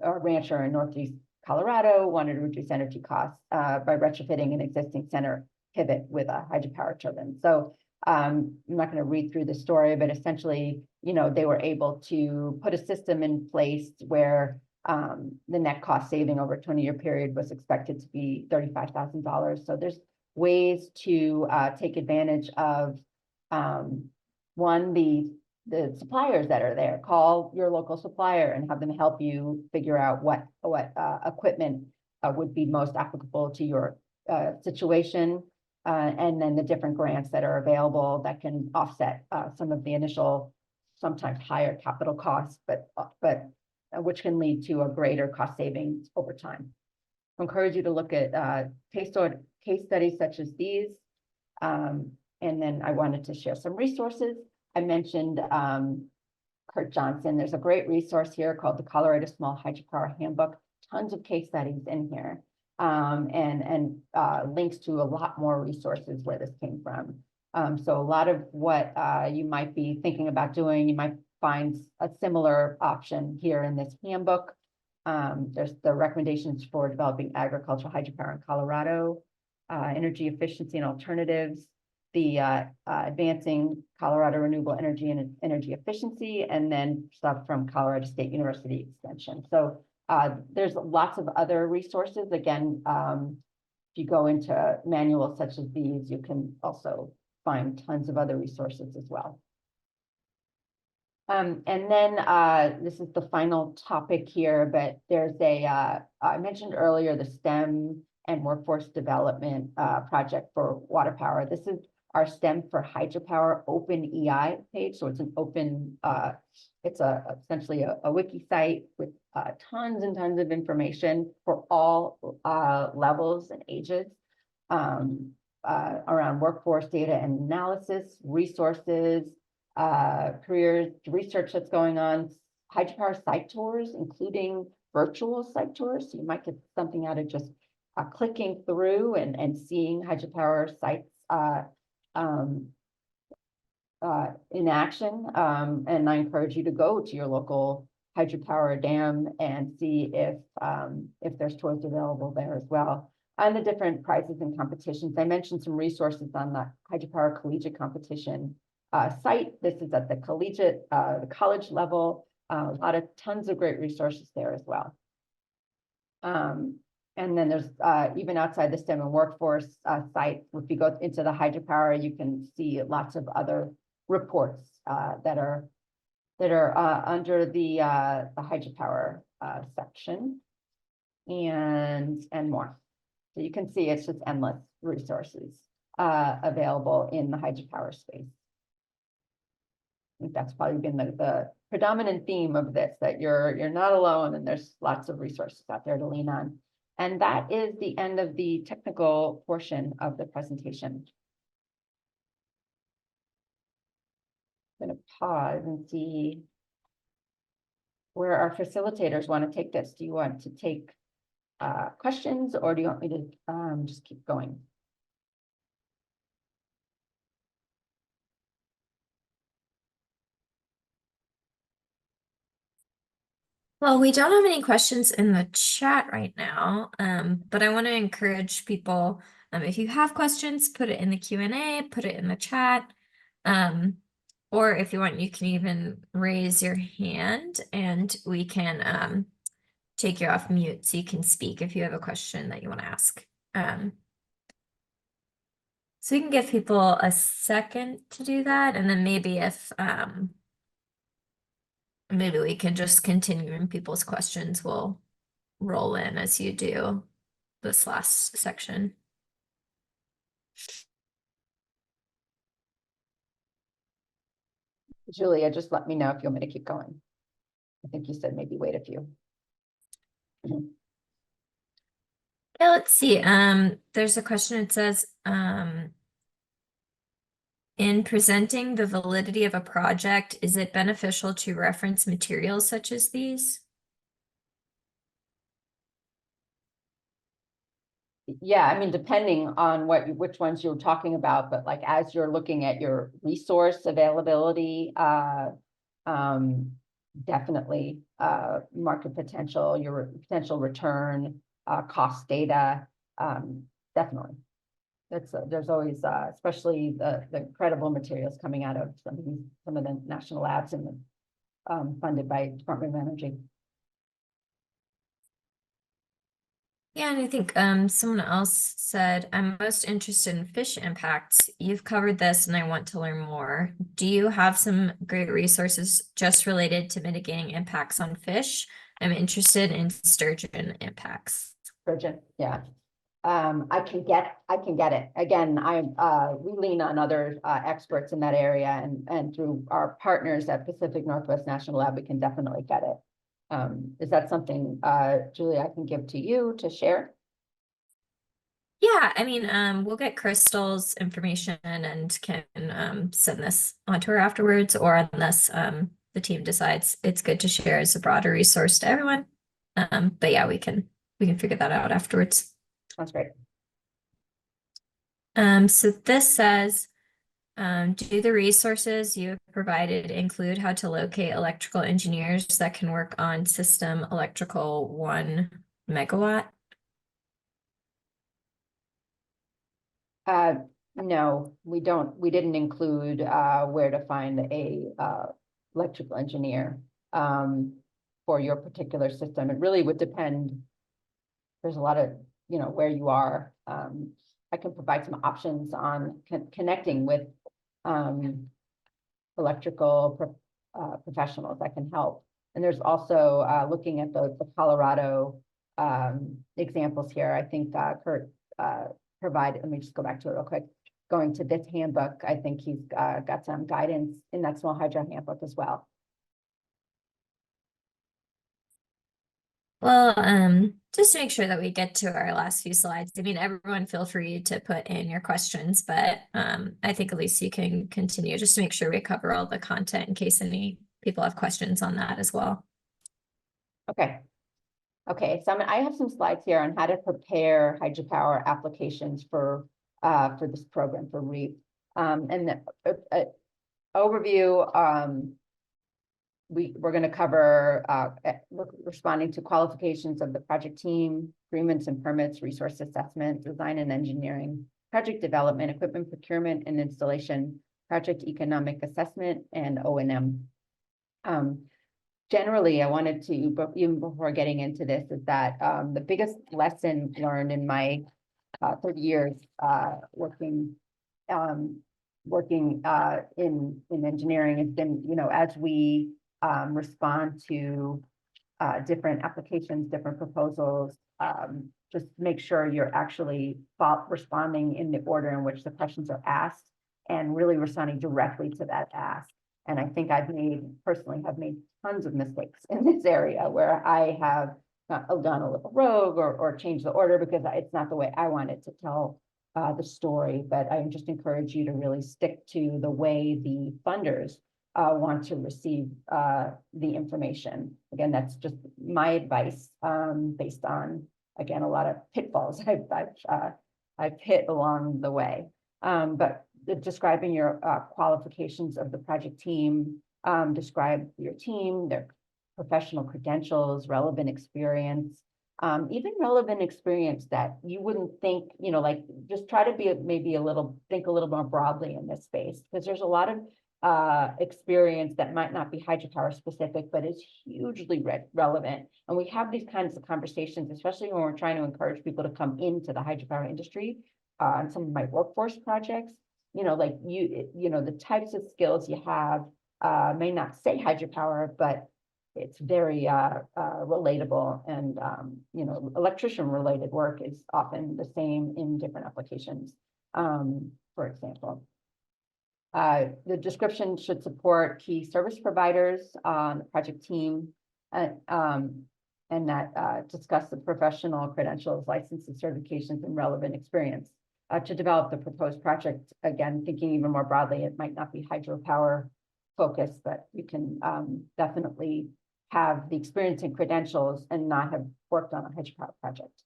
B: rancher in Northeast Colorado wanted to reduce energy costs by retrofitting an existing center pivot with a hydropower turbine. So I'm not going to read through the story, but essentially, they were able to put a system in place where the net cost saving over a 20-year period was expected to be $35,000. So there's ways to take advantage of one, the suppliers that are there. Call your local supplier and have them help you figure out what equipment would be most applicable to your situation, and then the different grants that are available that can offset some of the initial, sometimes higher capital costs, but which can lead to a greater cost savings over time. I encourage you to look at case studies such as these. And then I wanted to share some resources. I mentioned Kurt Johnson. There's a great resource here called the Colorado Small Hydropower Handbook. Tons of case studies in here, and links to a lot more resources where this came from. So a lot of what you might be thinking about doing, you might find a similar option here in this handbook. There's the recommendations for developing agricultural hydropower in Colorado, energy efficiency and alternatives, the advancing Colorado renewable energy and energy efficiency, and then stuff from Colorado State University Extension. So there's lots of other resources. Again, if you go into manuals such as these, you can also find tons of other resources as well. And then this is the final topic here, but there's I mentioned earlier the STEM and workforce development project for water power. This is our STEM for Hydropower Open EI page. So it's an open, it's essentially a wiki site with tons and tons of information for all levels and ages around workforce data and analysis, resources, careers, research that's going on, hydropower site tours, including virtual site tours. So you might get something out of just clicking through and seeing hydropower sites in action. And I encourage you to go to your local hydropower dam and see if there's tours available there as well. and the different prizes and competitions. I mentioned some resources on the Hydropower Collegiate Competition site. This is at the collegiate, the college level. Tons of great resources there as well. And then there's even outside the STEM and workforce site, if you go into the hydropower, you can see lots of other reports that are under the hydropower section and more. So you can see it's just endless resources available in the hydropower space. I think that's probably been the predominant theme of this, that you're not alone and there's lots of resources out there to lean on. And that is the end of the technical portion of the presentation. I'm going to pause and see where our facilitators want to take this. Do you want to take questions, or do you want me to just keep going?
C: Well, we don't have any questions in the chat right now, but I want to encourage people, if you have questions, put it in the Q&A, put it in the chat, or if you want, you can even raise your hand and we can take you off mute so you can speak if you have a question that you want to ask. So we can give people a second to do that, and then maybe if maybe we can just continue in people's questions. We'll roll in as you do this last section.
B: Julia, just let me know if you want me to keep going. I think you said maybe wait a few.
C: Yeah, let's see. There's a question. It says, in presenting the validity of a project, is it beneficial to reference materials such as these?
B: Yeah, I mean, depending on which ones you're talking about, but like as you're looking at your resource availability, definitely market potential, your potential return, cost data, definitely. There's always especially the incredible materials coming out of some of the national labs and funded by Department of Energy.
C: Yeah, and I think someone else said, I'm most interested in fish impacts. You've covered this and I want to learn more. Do you have some great resources just related to mitigating impacts on fish? I'm interested in sturgeon impacts.
B: Sturgeon, yeah. I can get it. Again, we lean on other experts in that area, and through our partners at Pacific Northwest National Lab, we can definitely get it. Is that something, Julie, I can give to you to share?
C: Yeah, I mean, we'll get Crystal's information and can send this on to her afterwards, or unless the team decides it's good to share as a broader resource to everyone. But yeah, we can figure that out afterwards.
B: That's great.
C: So this says, do the resources you have provided include how to locate electrical engineers that can work on system electrical 1 megawatt?
B: No, we don't. We didn't include where to find a electrical engineer for your particular system. It really would depend. There's a lot of, where you are. I can provide some options on connecting with electrical professionals that can help. And there's also looking at the Colorado examples here. I think Kurt provided, let me just go back to it real quick. Going to this handbook, I think he's got some guidance in that small hydro handbook as well.
C: Well, just to make sure that we get to our last few slides, I mean, everyone feel free to put in your questions, but I think at least you can continue just to make sure we cover all the content in case any people have questions on that as well.
B: Okay. Okay, so I have some slides here on how to prepare hydropower applications for this program for REAP. And the overview, we're going to cover responding to qualifications of the project team, agreements and permits, resource assessment, design and engineering, project development, equipment procurement and installation, project economic assessment, and O&M. Generally, I wanted to, but even before getting into this, is that the biggest lesson learned in my 30 years working in engineering has been, as we respond to different applications, different proposals, just make sure you're actually responding in the order in which the questions are asked and really responding directly to that ask. And I think personally have made tons of mistakes in this area where I have gone a little rogue or changed the order because it's not the way I wanted to tell the story. But I just encourage you to really stick to the way the funders want to receive the information. Again, that's just my advice based on, again, a lot of pitfalls I've hit along the way. But describing your qualifications of the project team, describe your team, their professional credentials, relevant experience, even relevant experience that you wouldn't think, like just try to be think a little more broadly in this space, because there's a lot of experience that might not be hydropower specific, but is hugely relevant. And we have these kinds of conversations, especially when we're trying to encourage people to come into the hydropower industry on some of my workforce projects. Like the types of skills you have may not say hydropower, but it's very relatable, and electrician related work is often the same in different applications. For example, the description should support key service providers on the project team, and that discuss the professional credentials, licenses, certifications, and relevant experience. To develop the proposed project, again, thinking even more broadly, it might not be hydropower focused, but you can definitely have the experience and credentials and not have worked on a hydropower project.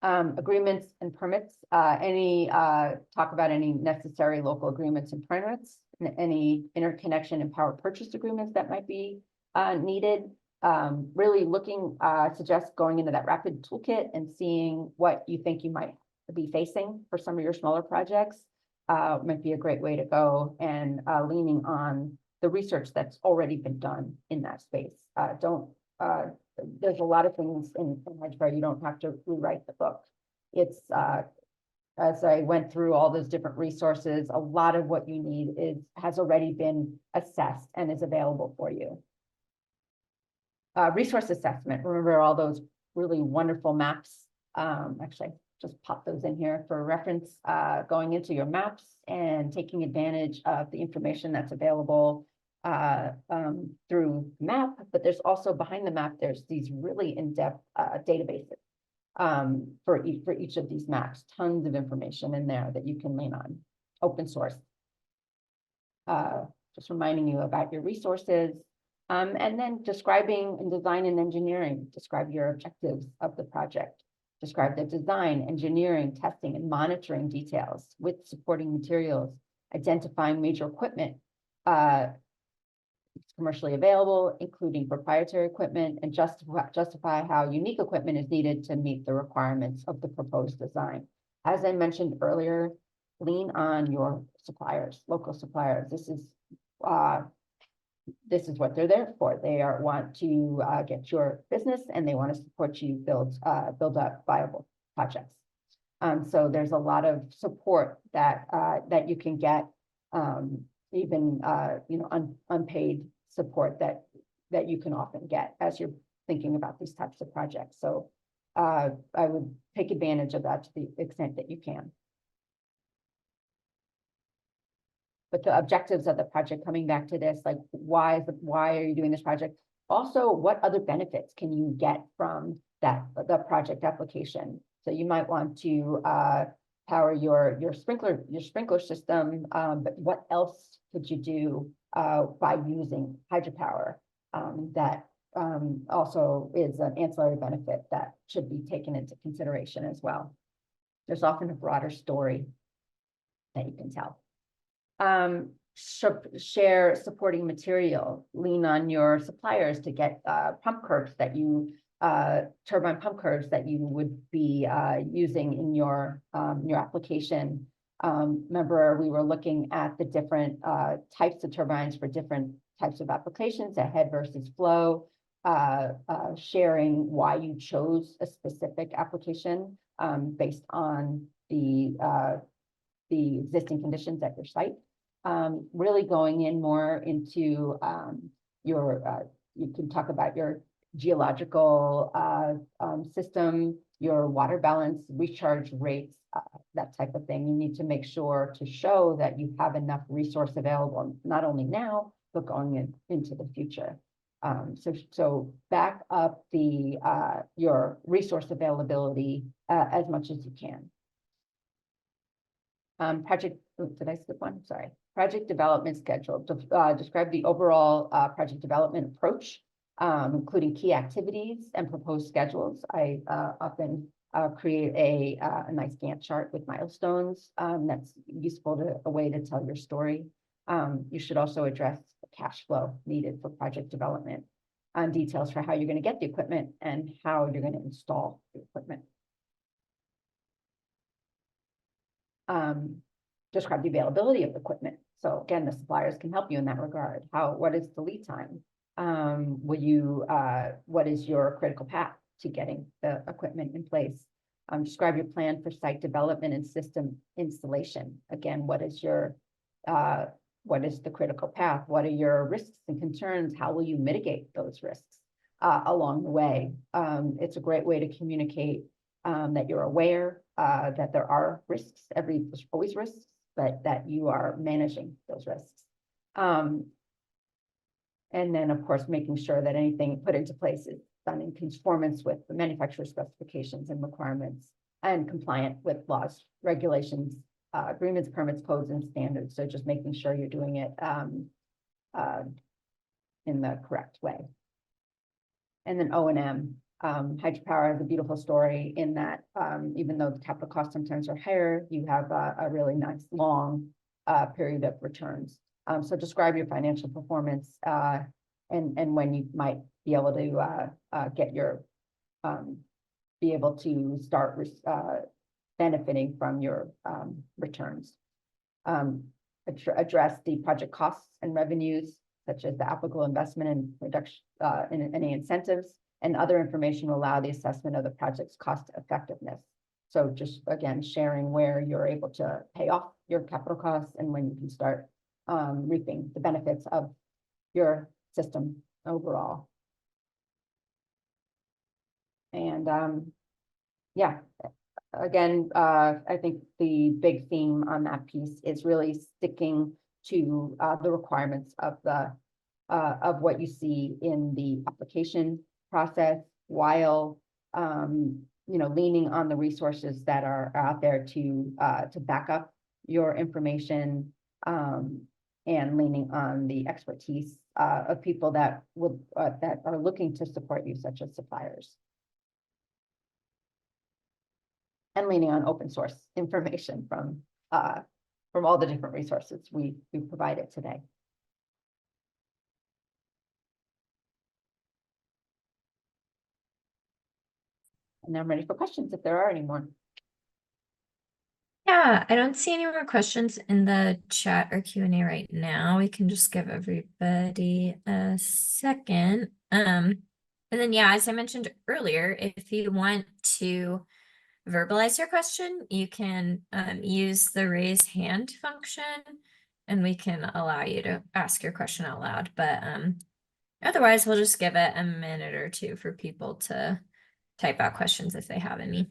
B: Agreements and permits, talk about any necessary local agreements and permits, and any interconnection and power purchase agreements that might be needed. Really suggest going into that rapid toolkit and seeing what you think you might be facing for some of your smaller projects. Might be a great way to go, and leaning on the research that's already been done in that space. There's a lot of things in hydropower, you don't have to rewrite the book. It's, as I went through all those different resources, a lot of what you need has already been assessed and is available for you. Resource assessment, remember all those really wonderful maps. Actually, just pop those in here for reference, going into your maps and taking advantage of the information that's available through map, but there's also behind the map, there's these really in-depth databases for each of these maps, tons of information in there that you can lean on, open source. Just reminding you about your resources, and then describing and design and engineering, describe your objectives of the project, describe the design, engineering, testing, and monitoring details with supporting materials, identifying major equipment, commercially available, including proprietary equipment, and justify how unique equipment is needed to meet the requirements of the proposed design. As I mentioned earlier, lean on your suppliers, local suppliers. This is what they're there for. They want to get your business, and they want to support you build up viable projects. So there's a lot of support that you can get, even unpaid support that you can often get as you're thinking about these types of projects. So I would take advantage of that to the extent that you can. But the objectives of the project, coming back to this, like why are you doing this project? Also, what other benefits can you get from the project application? So you might want to power your sprinkler system, but what else could you do by using hydropower that also is an ancillary benefit that should be taken into consideration as well. There's often a broader story that you can tell. share supporting material, lean on your suppliers to get pump curves that you turbine pump curves that you would be using in your application. Remember, we were looking at the different types of turbines for different types of applications, a head versus flow, sharing why you chose a specific application based on the existing conditions at your site. Really going in more into you can talk about your geological system, your water balance, recharge rates, that type of thing. You need to make sure to show that you have enough resource available, not only now, but going into the future. So back up your resource availability as much as you can. Did I skip one? Sorry. Project development schedule. Describe the overall project development approach, including key activities and proposed schedules. I often create a nice Gantt chart with milestones. That's useful a way to tell your story. You should also address the cash flow needed for project development, details for how you're going to get the equipment and how you're going to install the equipment. Describe the availability of the equipment. So again, the suppliers can help you in that regard. What is the lead time? What is your critical path to getting the equipment in place? Describe your plan for site development and system installation. Again, what is the critical path? What are your risks and concerns? How will you mitigate those risks along the way? It's a great way to communicate that you're aware that there are risks. There's always risks, but that you are managing those risks. And then, of course, making sure that anything put into place is done in conformance with the manufacturer specifications and requirements and compliant with laws, regulations, agreements, permits, codes, and standards. So just making sure you're doing it in the correct way. And then O&M. Hydropower has a beautiful story in that even though the capital costs sometimes are higher, you have a really nice long period of returns. So describe your financial performance and when you might be able to be able to start benefiting from your returns. Address the project costs and revenues, such as the applicable investment and reduction in any incentives, and other information will allow the assessment of the project's cost effectiveness. So just again, sharing where you're able to pay off your capital costs and when you can start reaping the benefits of your system overall. And yeah, again, I think the big theme on that piece is really sticking to the requirements of what you see in the application process, while leaning on the resources that are out there to back up your information, and leaning on the expertise of people that are looking to support you, such as suppliers, and leaning on open source information from all the different resources we provided today. And I'm ready for questions if there are any more.
C: Yeah, I don't see any more questions in the chat or Q&A right now. We can just give everybody a second. And then, yeah, as I mentioned earlier, if you want to verbalize your question, you can use the raise hand function and we can allow you to ask your question out loud. But otherwise, we'll just give it a minute or two for people to type out questions if they have any.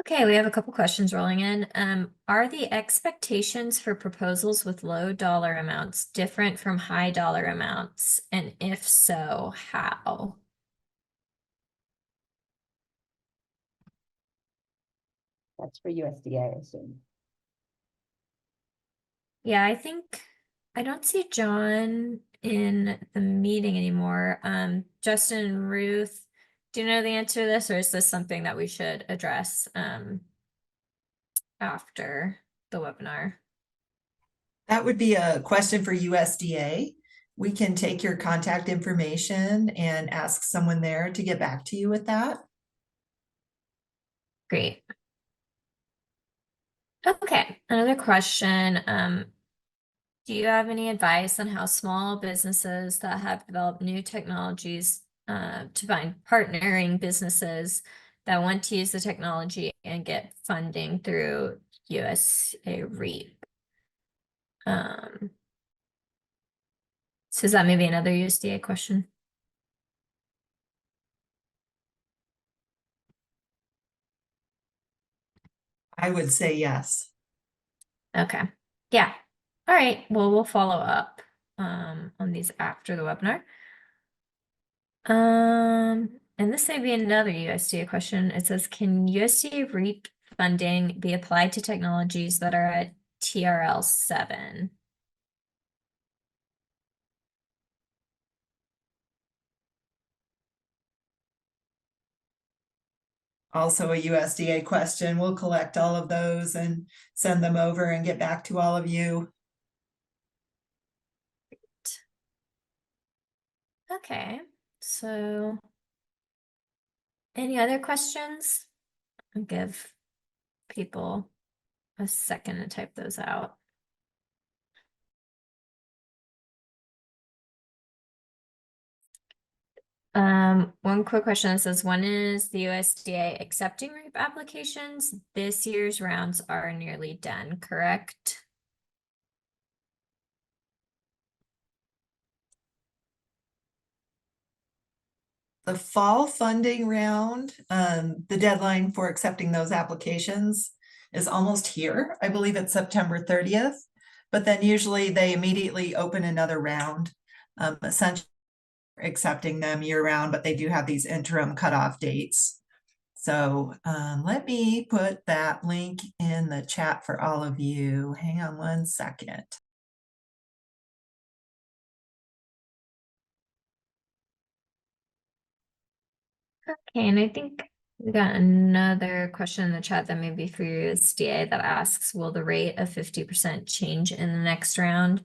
C: Okay, we have a couple questions rolling in. Are the expectations for proposals with low dollar amounts different from high dollar amounts? And if so, how?
B: That's for USDA, I assume.
C: Yeah, I think I don't see John in the meeting anymore. Justin and Ruth, do you know the answer to this, or is this something that we should address after the webinar?
D: That would be a question for USDA. We can take your contact information and ask someone there to get back to you with that.
C: Great. Okay, another question. Do you have any advice on how small businesses that have developed new technologies to find partnering businesses that want to use the technology and get funding through USA REAP? So is that maybe another USDA question?
D: I would say yes.
C: Okay. Yeah. All right. Well, we'll follow up on these after the webinar. And this may be another USDA question. It says, can USDA REAP funding be applied to technologies that are at TRL 7?
D: Also a USDA question. We'll collect all of those and send them over and get back to all of you.
C: Okay, so any other questions? I'll give people a second to type those out. One quick question that says, when is the USDA accepting REAP applications? This year's rounds are nearly done, correct?
D: The fall funding round, the deadline for accepting those applications is almost here. I believe it's September 30th, but then usually they immediately open another round, essentially accepting them year round, but they do have these interim cutoff dates. So let me put that link in the chat for all of you. Hang on one second.
C: Okay, and I think we got another question in the chat that may be for USDA that asks, will the rate of 50% change in the next round?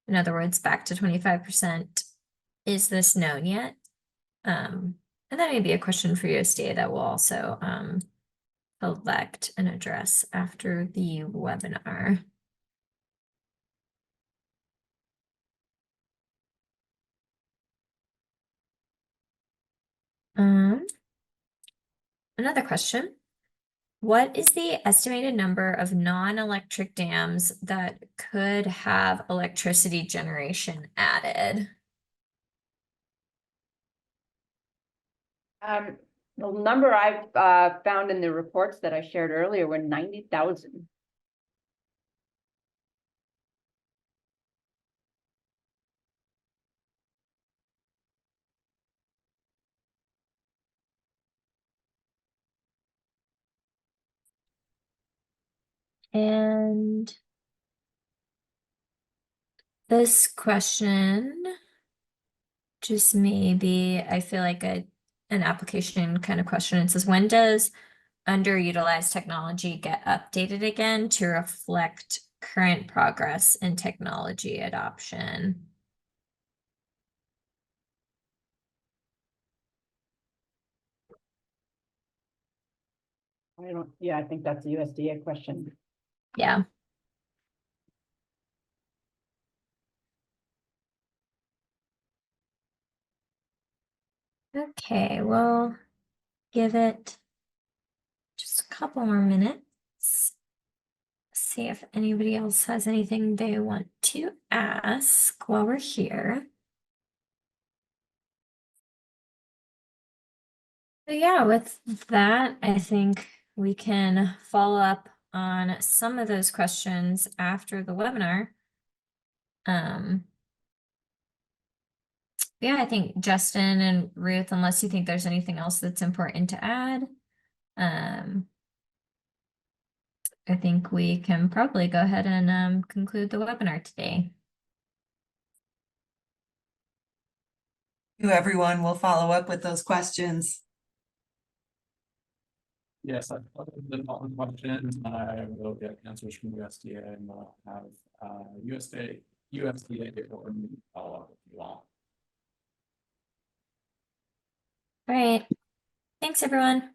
C: In other words, back to 25%. Is this known yet? And that may be a question for USDA that we'll also collect and address after the webinar. Another question. What is the estimated number of non-electric dams that could have electricity generation added?
B: The number I've found in the reports that I shared earlier were 90,000.
C: And this question just maybe, I feel like an application kind of question. It says, when does underutilized technology get updated again to reflect current progress in technology adoption?
B: I think that's a USDA question.
C: Yeah. Okay, well, give it just a couple more minutes. See if anybody else has anything they want to ask while we're here. So yeah, with that, I think we can follow up on some of those questions after the webinar. Yeah, I think Justin and Ruth, unless you think there's anything else that's important to add, I think we can probably go ahead and conclude the webinar today.
D: You, everyone, will follow up with those questions.
E: Yes, I've the following questions. I will get answers from USDA and we'll have USDA or follow up with you all.
C: All right. Thanks, everyone.